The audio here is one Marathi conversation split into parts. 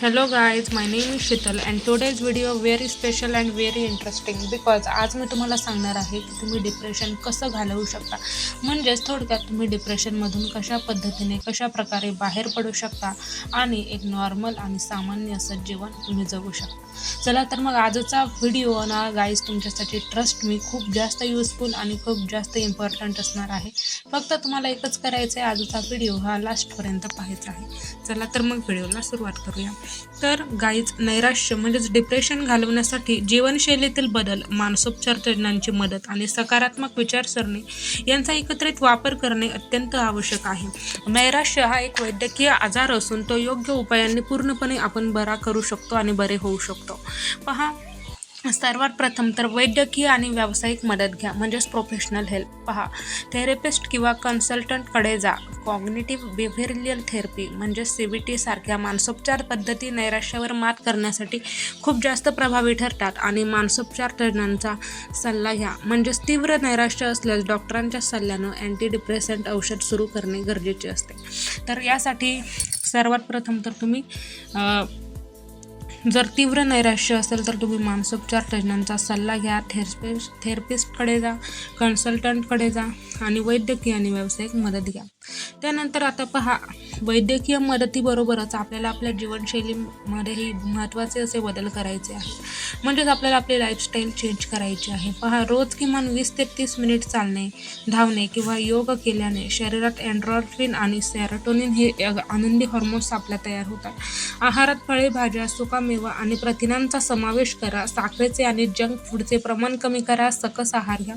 Hello guys, my name is Shital and today's video very special and very interesting because आज मी तुम्हाला सांगणार आहे की तुम्ही डिप्रेशन कसं घालवू शकता. म्हणजेच थोडक्यात तुम्ही डिप्रेशनमधून कशा पद्धतीने कशा प्रकारे बाहेर पडू शकता आणि एक नॉर्मल आणि सामान्य असं जीवन तुम्ही जगू शकता. चला तर मग आजचा व्हिडिओ ना गाईज तुमच्यासाठी ट्रस्ट मी खूप जास्त युजफुल आणि खूप जास्त इम्पॉर्टंट असणार आहे. फक्त तुम्हाला एकच करायचं आहे, आजचा व्हिडिओ हा लास्टपर्यंत पाहायचा आहे. चला तर मग व्हिडिओला सुरुवात करूया. तर गाईज नैराश्य म्हणजेच डिप्रेशन घालवण्यासाठी जीवनशैलीतील बदल, मानसोपचार तज्ज्ञांची मदत आणि सकारात्मक विचारसरणी यांचा एकत्रित वापर करणे अत्यंत आवश्यक आहे. नैराश्य हा एक वैद्यकीय आजार असून तो योग्य उपायांनी पूर्णपणे आपण बरा करू शकतो आणि बरे होऊ शकतो. पहा, सर्वात प्रथम तर वैद्यकीय आणि व्यावसायिक मदत घ्या, म्हणजेच प्रोफेशनल हेल्प. पहा, थेरपिस्ट किंवा कन्सल्टंटकडे जा. कॉग्निटिव्ह बिहेवियरल थेरपी म्हणजे CBT सारख्या मानसोपचार पद्धती नैराश्यावर मात करण्यासाठी खूप जास्त प्रभावी ठरतात आणि मानसोपचार तज्ज्ञांचा सल्ला घ्या. म्हणजेच तीव्र नैराश्य असल्यास डॉक्टरांच्या सल्ल्यानं अँटी डिप्रेसंट औषध सुरू करणे गरजेचे असते. तर यासाठी सर्वात प्रथम तर तुम्ही जर तीव्र नैराश्य असेल तर तुम्ही मानसोपचार तज्ज्ञांचा सल्ला घ्या. थेरपिस्टकडे जा, कन्सल्टंटकडे जा आणि वैद्यकीय आणि व्यावसायिक मदत घ्या. त्यानंतर आता पहा, वैद्यकीय मदतीबरोबरच आपल्याला आपल्या जीवनशैलीमध्येही महत्त्वाचे असे बदल करायचे आहे. म्हणजेच आपल्याला आपली लाईफस्टाईल चेंज करायची आहे. पहा, रोज किमान 20 ते 30 मिनिट चालणे, धावणे किंवा योग केल्याने शरीरात एंड्रॉर्फिन आणि सेरोटोनिन हे आनंदी हॉर्मोन्स आपल्या तयार होतात. आहारात फळे, भाज्या, सुकामेवा आणि प्रथिनांचा समावेश करा. साखरेचे आणि जंक फूडचे प्रमाण कमी करा. सकस आहार घ्या.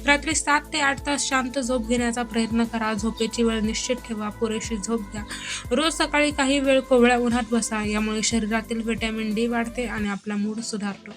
रात्री 7 ते 8 तास शांत झोप घेण्याचा प्रयत्न करा. झोपेची वेळ निश्चित ठेवा. पुरेशी झोप घ्या. रोज सकाळी काही वेळ कोवळ्या उन्हात बसा. यामुळे शरीरातील व्हिटॅमिन D वाढते आणि आपला मूड सुधारतो.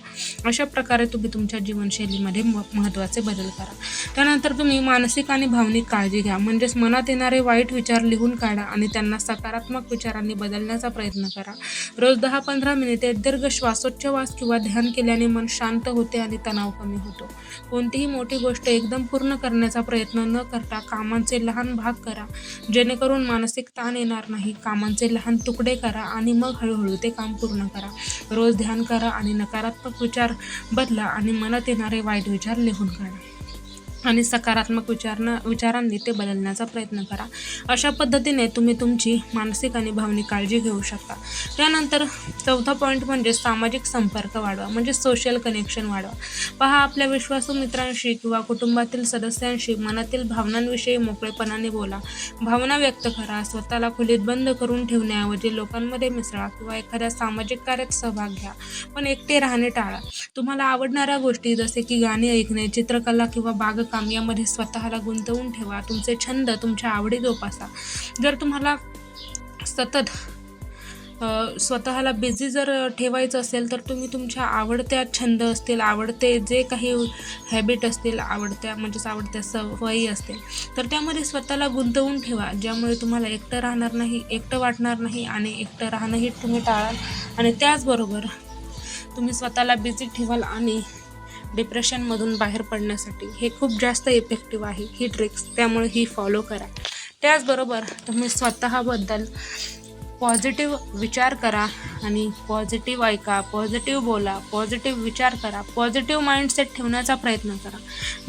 अशा प्रकारे तुम्ही तुमच्या जीवनशैलीमध्ये महत्त्वाचे बदल करा. त्यानंतर तुम्ही मानसिक आणि भावनिक काळजी घ्या. म्हणजेच मनात येणारे वाईट विचार लिहून काढा आणि त्यांना सकारात्मक विचारांनी बदलण्याचा प्रयत्न करा. रोज 10-15 मिनिटे दीर्घ श्वासोच्छवास किंवा ध्यान केल्याने मन शांत होते आणि तणाव कमी होतो. कोणतीही मोठी गोष्ट एकदम पूर्ण करण्याचा प्रयत्न न करता कामांचे लहान भाग करा, जेणेकरून मानसिक ताण येणार नाही. कामांचे लहान तुकडे करा आणि मग हळूहळू ते काम पूर्ण करा. रोज ध्यान करा आणि नकारात्मक विचार बदला आणि मनात येणारे वाईट विचार लिहून काढा आणि सकारात्मक विचारांनी ते बदलण्याचा प्रयत्न करा. अशा पद्धतीने तुम्ही तुमची मानसिक आणि भावनिक काळजी घेऊ शकता. त्यानंतर चौथा पॉईंट म्हणजे सामाजिक संपर्क वाढवा, म्हणजे सोशल कनेक्शन वाढवा. पहा, आपल्या विश्वासू मित्रांशी किंवा कुटुंबातील सदस्यांशी मनातील भावनांविषयी मोकळेपणाने बोला. भावना व्यक्त करा. स्वतःला खोलीत बंद करून ठेवण्याऐवजी लोकांमध्ये मिसळा किंवा एखाद्या सामाजिक कार्यात सहभाग घ्या. पण एकटे राहणे टाळा. तुम्हाला आवडणाऱ्या गोष्टी जसे की गाणी ऐकणे, चित्रकला किंवा बागकाम यामध्ये स्वतःला गुंतवून ठेवा. तुमचे छंद, तुमच्या आवडी जोपासा. जर तुम्हाला सतत स्वतःला बिझी जर ठेवायचं असेल तर तुम्ही तुमच्या आवडत्या छंद असतील, आवडते जे काही हॅबिट असतील, आवडत्या सवयी असतील तर त्यामध्ये स्वतःला गुंतवून ठेवा. ज्यामुळे तुम्हाला एकटं वाटणार नाही आणि एकटं राहणंही तुम्ही टाळाल आणि त्याचबरोबर तुम्ही स्वतःला बिझी ठेवाल आणि डिप्रेशनमधून बाहेर पडण्यासाठी हे खूप जास्त इफेक्टिव्ह आहे ही ट्रिक्स. त्यामुळे ही फॉलो करा. त्याचबरोबर तुम्ही स्वतःबद्दल पॉझिटिव्ह विचार करा आणि पॉझिटिव्ह ऐका, पॉझिटिव्ह बोला, पॉझिटिव्ह विचार करा, पॉझिटिव्ह माइंडसेट ठेवण्याचा प्रयत्न करा.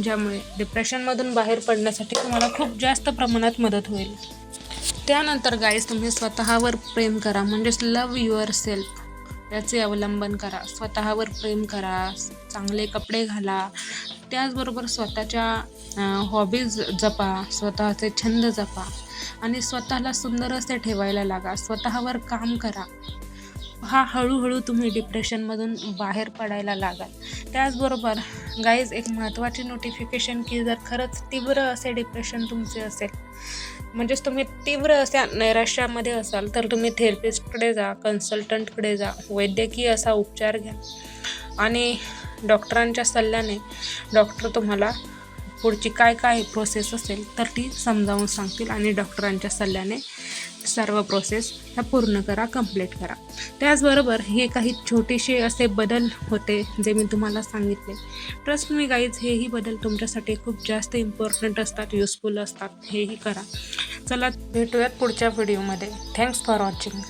ज्यामुळे डिप्रेशनमधून बाहेर पडण्यासाठी तुम्हाला खूप जास्त प्रमाणात मदत होईल. त्यानंतर गाईज तुम्ही स्वतःवर प्रेम करा, म्हणजेच लव्ह युअर सेल्फ याचे अवलंबन करा. स्वतःवर प्रेम करा, चांगले कपडे घाला. त्याचबरोबर स्वतःच्या हॉबीज जपा, स्वतःचे छंद जपा आणि स्वतःला सुंदर असे ठेवायला लागा. स्वतःवर काम करा. हळूहळू तुम्ही डिप्रेशनमधून बाहेर पडायला लागाल. त्याचबरोबर गाईज एक महत्त्वाची नोटिफिकेशन की जर खरंच तीव्र असे डिप्रेशन तुमचे असेल, म्हणजेच तुम्ही तीव्र अशा नैराश्यामध्ये असाल तर तुम्ही थेरपिस्टकडे जा, कन्सल्टंटकडे जा. वैद्यकीय असा उपचार घ्या आणि डॉक्टरांच्या सल्ल्याने डॉक्टर तुम्हाला पुढची काय प्रोसेस असेल तर ती समजावून सांगतील आणि डॉक्टरांच्या सल्ल्याने सर्व प्रोसेस ह्या पूर्ण करा, कंप्लीट करा. त्याचबरोबर हे काही छोटेसे असे बदल होते जे मी तुम्हाला सांगितले. ट्रस्ट मी गाईज, हेही बदल तुमच्यासाठी खूप जास्त इम्पॉर्टंट असतात, युजफुल असतात. हेही करा. चला भेटूयात पुढच्या व्हिडिओमध्ये. Thanks for watching.